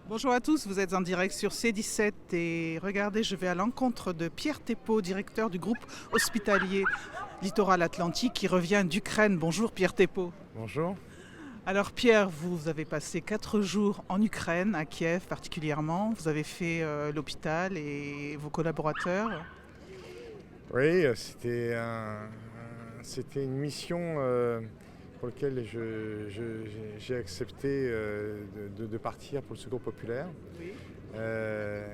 Bonjour à tous, vous êtes en direct sur C17 et regardez, je vais à l'encontre de Pierre Thépaut, directeur du groupe hospitalier Littoral Atlantique qui revient d'Ukraine. Bonjour Pierre Thépaut. Bonjour. Alors Pierre, vous avez passé 4 jours en Ukraine, à Kiev particulièrement. Vous avez fait l'hôpital et vos collaborateurs. Oui, c'était une mission pour laquelle j'ai accepté de partir pour le Secours populaire. Oui. Euh,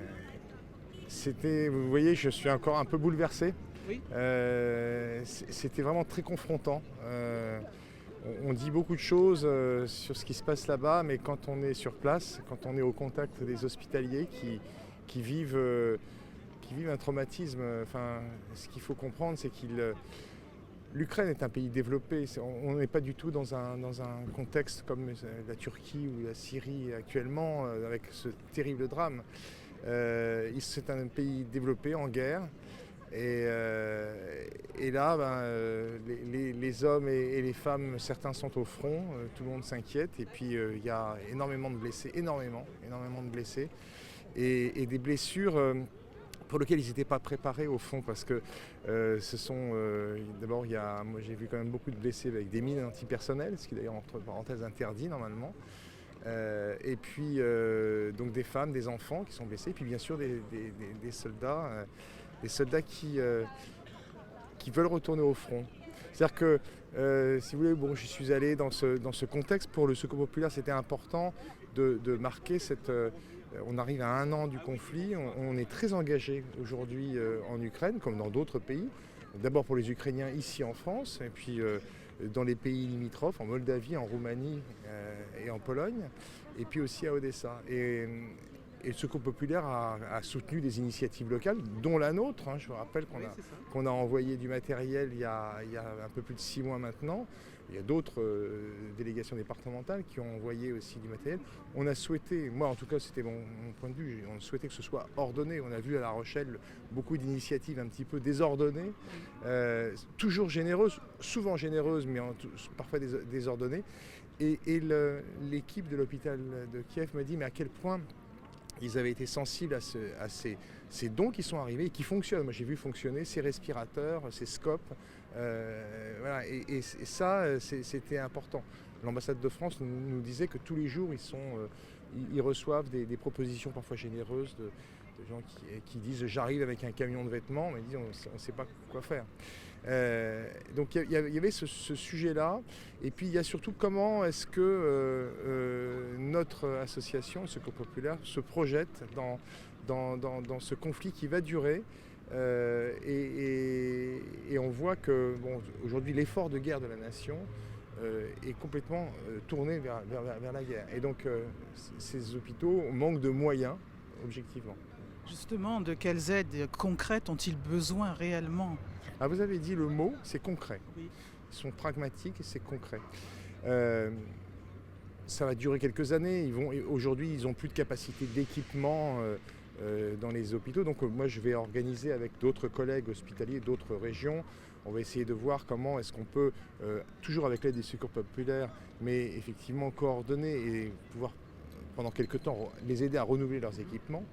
Vous voyez, je suis encore un peu bouleversé. Oui. C'était vraiment très confrontant. On dit beaucoup de choses sur ce qui se passe là-bas, mais quand on est sur place, quand on est au contact des hospitaliers qui vivent un traumatisme, ce qu'il faut comprendre, c'est que l'Ukraine est un pays développé. On n'est pas du tout dans un contexte comme la Turquie ou la Syrie actuellement, avec ce terrible drame. C'est un pays développé en guerre. Et là, les hommes et les femmes, certains sont au front, tout le monde s'inquiète. Et puis il y a énormément de blessés, énormément de blessés. Et des blessures pour lesquelles ils n'étaient pas préparés au fond, parce que d'abord, moi j'ai vu quand même beaucoup de blessés avec des mines antipersonnelles, ce qui est d'ailleurs entre parenthèses interdit normalement. Et puis donc des femmes, des enfants qui sont blessés, et puis bien sûr des soldats. Des soldats qui veulent retourner au front. C'est-à-dire que, si vous voulez, j'y suis allé dans ce contexte. Pour le Secours populaire, c'était important de marquer on arrive à 1 an du conflit. On est très engagé aujourd'hui en Ukraine, comme dans d'autres pays. D'abord pour les Ukrainiens ici en France, et puis dans les pays limitrophes, en Moldavie, en Roumanie et en Pologne, et puis aussi à Odessa. Et le Secours populaire a soutenu des initiatives locales, dont la nôtre. Je vous rappelle qu'on a envoyé du matériel il y a un peu plus de 6 mois maintenant. Il y a d'autres délégations départementales qui ont envoyé aussi du matériel. On a souhaité, moi en tout cas c'était mon point de vue, on souhaitait que ce soit ordonné. On a vu à La Rochelle beaucoup d'initiatives un petit peu désordonnées, toujours généreuses, souvent généreuses, mais parfois désordonnées. Et l'équipe de l'hôpital de Kiev m'a dit mais à quel point ils avaient été sensibles à ces dons qui sont arrivés et qui fonctionnent. Moi, j'ai vu fonctionner ces respirateurs, ces scopes. Voilà. Et ça, c'était important. L'ambassade de France nous disait que tous les jours, ils reçoivent des propositions parfois généreuses de gens qui disent « j'arrive avec un camion de vêtements », mais ils disent « on ne sait pas quoi faire ». Donc il y avait ce sujet-là, et puis il y a surtout comment est-ce que notre association, le Secours populaire, se projette dans ce conflit qui va durer. Et on voit que aujourd'hui l'effort de guerre de la nation est complètement tourné vers la guerre. Et donc ces hôpitaux manquent de moyens, objectivement. Justement, de quelles aides concrètes ont-ils besoin réellement? Ah, vous avez dit le mot, c'est concret. Oui. Ils sont pragmatiques et c'est concret. Ça va durer quelques années. Aujourd'hui, ils n'ont plus de capacité d'équipement dans les hôpitaux. Donc moi, je vais organiser avec d'autres collègues hospitaliers, d'autres régions. On va essayer de voir comment est-ce qu'on peut, toujours avec l'aide des secours populaires, mais effectivement coordonner et pouvoir, pendant quelques temps, les aider à renouveler leurs équipements.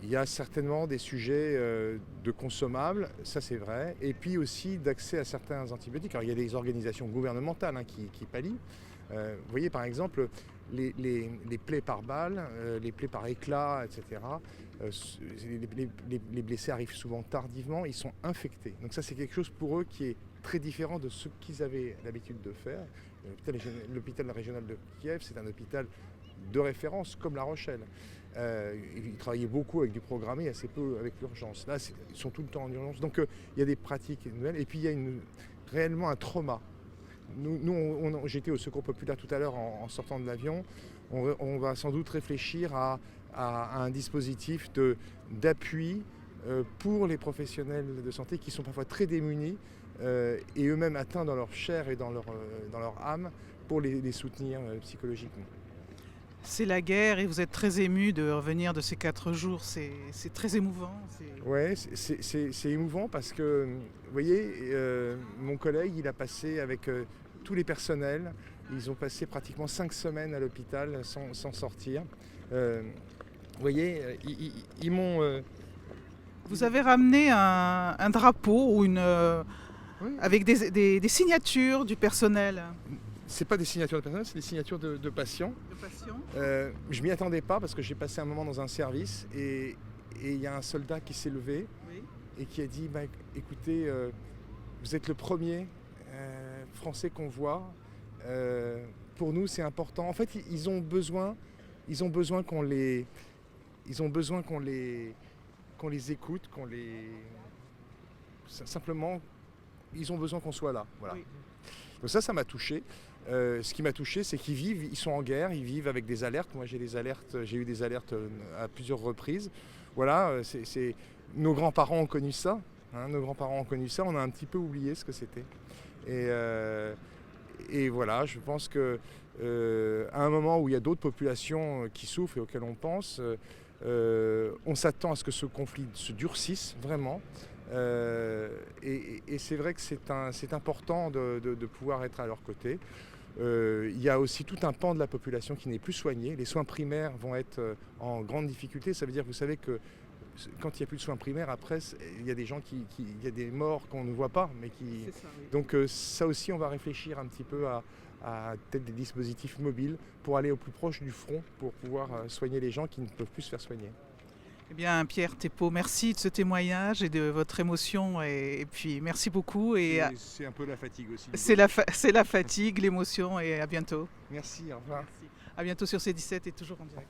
Il y a certainement des sujets de consommables, ça c'est vrai, et puis aussi d'accès à certains antibiotiques. Alors il y a des organisations gouvernementales qui pallient. Vous voyez par exemple les plaies par balle, les plaies par éclat, etc. Les blessés arrivent souvent tardivement, ils sont infectés. Donc ça c'est quelque chose pour eux qui est très différent de ce qu'ils avaient l'habitude de faire. L'hôpital régional de Kiev, c'est un hôpital de référence comme La Rochelle. Ils travaillaient beaucoup avec du programmé, assez peu avec l'urgence. Là, ils sont tout le temps en urgence. Donc il y a des pratiques nouvelles. Et puis il y a réellement un trauma. J'étais au Secours populaire tout à l'heure en sortant de l'avion. On va sans doute réfléchir à un dispositif d'appui pour les professionnels de santé qui sont parfois très démunis et eux-mêmes atteints dans leur chair et dans leur âme pour les soutenir psychologiquement. C'est la guerre et vous êtes très ému de revenir de ces 4 jours. C'est très émouvant. Oui, c'est émouvant parce que, vous voyez, mon collègue, il a passé avec tous les personnels Ils ont passé pratiquement 5 semaines à l'hôpital sans sortir. Vous voyez, ils m'ont... Vous avez ramené un drapeau ou Oui. avec des signatures du personnel. C'est pas des signatures de personnes, c'est des signatures de patients. De patients. Je m'y attendais pas parce que j'ai passé un moment dans un service et il y a un soldat qui s'est levé Oui. et qui a dit écoutez, vous êtes le premier français qu'on voit. Pour nous, c'est important. En fait, ils ont besoin qu'on les écoute, simplement, ils ont besoin qu'on soit là. Voilà. Oui. Donc ça m'a touché. Ce qui m'a touché, c'est ils sont en guerre, ils vivent avec des alertes. Moi, j'ai eu des alertes à plusieurs reprises. Voilà, nos grands-parents ont connu ça. Nos grands-parents ont connu ça. On a un petit peu oublié ce que c'était. Et voilà, je pense que à un moment où il y a d'autres populations qui souffrent et auxquelles on pense, on s'attend à ce que ce conflit se durcisse vraiment. Et c'est vrai que c'est important de pouvoir être à leur côté. Il y a aussi tout un pan de la population qui n'est plus soigné. Les soins primaires vont être en grande difficulté. Ça veut dire, vous savez que quand il n'y a plus de soins primaires, après, il y a des gens il y a des morts qu'on ne voit pas. C'est ça, oui. Donc ça aussi, on va réfléchir un petit peu à peut-être des dispositifs mobiles pour aller au plus proche du front, pour pouvoir soigner les gens qui ne peuvent plus se faire soigner. Eh bien, Pierre Thépaut, merci de ce témoignage et de votre émotion. Et puis, merci beaucoup. Et c'est un peu la fatigue aussi. c'est la fatigue, l'émotion. Et à bientôt. Merci, au revoir. À bientôt sur C17 et toujours en direct.